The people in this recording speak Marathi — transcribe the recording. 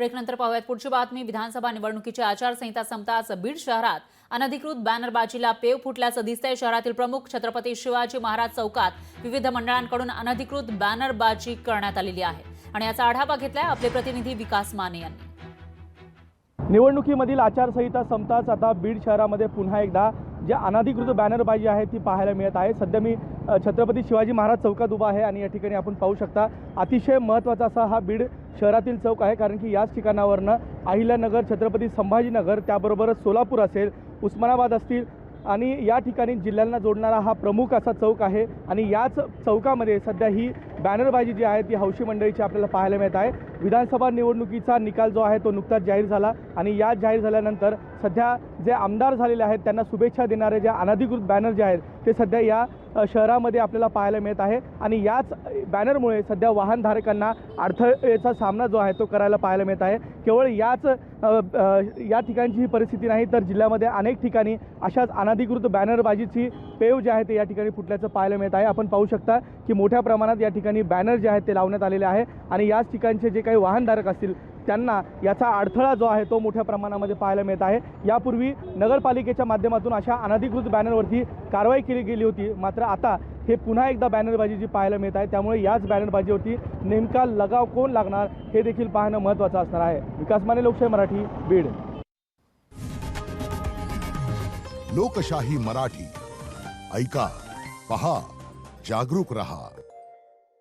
ब्रेकनंतर पाहूयात पुढची बातमी। विधानसभा निवडणुकीची आचारसंहिता संपताच बीड शहरात अनधिकृत बॅनरबाजीला पेव फुटल्याचं दिसतंय। शहरातील प्रमुख छत्रपती शिवाजी महाराज चौकात विविध मंडळांकडून अनधिकृत बॅनरबाजी करण्यात आलेली आहे आणि याचा आढावा घेतलाय आपले प्रतिनिधी विकास माने यांनी। निवडणुकीमधील आचारसंहिता संपताच आता बीड शहरामध्ये पुन्हा एकदा जे अनधिकृत बॅनरबाजी आहे ती पाहायला मिळत आहे। सध्या मी छत्रपती शिवाजी महाराज चौकात उभा आहे आणि या ठिकाणी आपण पाहू शकता अतिशय महत्त्वाचा असा हा बीड शहरातील चौक आहे, कारण की याच ठिकाणावरनं अहिल्यानगर, छत्रपती संभाजीनगर, त्याबरोबरच सोलापूर असेल, उस्मानाबाद असतील आणि या ठिकाणी जिल्ह्यांना जोडणारा हा प्रमुख असा चौक आहे आणि याच चौकामध्ये सध्या ही बॅनरबाजी जी आहे ती हौशी मंडळीची आपल्याला पाहायला मिळत आहे। विधानसभा निवडणुकीचा निकाल जो आहे तो नुकताच जाहीर झाला आणि या जाहीर झाल्यानंतर सध्या जे आमदार झालेले आहेत त्यांना शुभेच्छा देणारे जे अनधिकृत बॅनर जे आहेत ते सध्या या शहरामध्ये आपल्याला पाहायला मिळत आहे आणि याच बॅनरमुळे सध्या वाहनधारकांना अडथळेचा सामना जो आहे तो करायला पाहायला मिळत आहे। केवळ या ठिकाणची ही परिस्थिती नाही तर जिल्ह्यामध्ये अनेक ठिकाणी अशाच अनधिकृत बॅनरबाजीची पेव जे आहे ते या ठिकाणी फुटल्याचं पाहायला मिळत आहे। आपण पाहू शकता की मोठ्या प्रमाणात या ठिकाणी बॅनर जे आहेत ते लावण्यात आलेले आहे आणि याच ठिकाणचे जे काही वाहनधारक असतील त्यांना याचा अडथळा जो आहे तो मोठ्या प्रमाणामध्ये पाहायला मिळत आहे। यापूर्वी नगरपालिकेच्या माध्यमातून अशा अनधिकृत बॅनरवरती कारवाई केली गेली होती, मात्र आता हे पुन्हा एकदा बॅनरबाजी जी पाहायला मिळत आहे त्यामुळे याच बॅनरबाजीवरती नेमका लगाव कोण लागणार हे देखील पाहणं महत्त्वाचं असणार आहे। विकास माने, लोकशाही मराठी, बीड। लोकशाही मराठी ऐका, पहा, जागरूक रहा।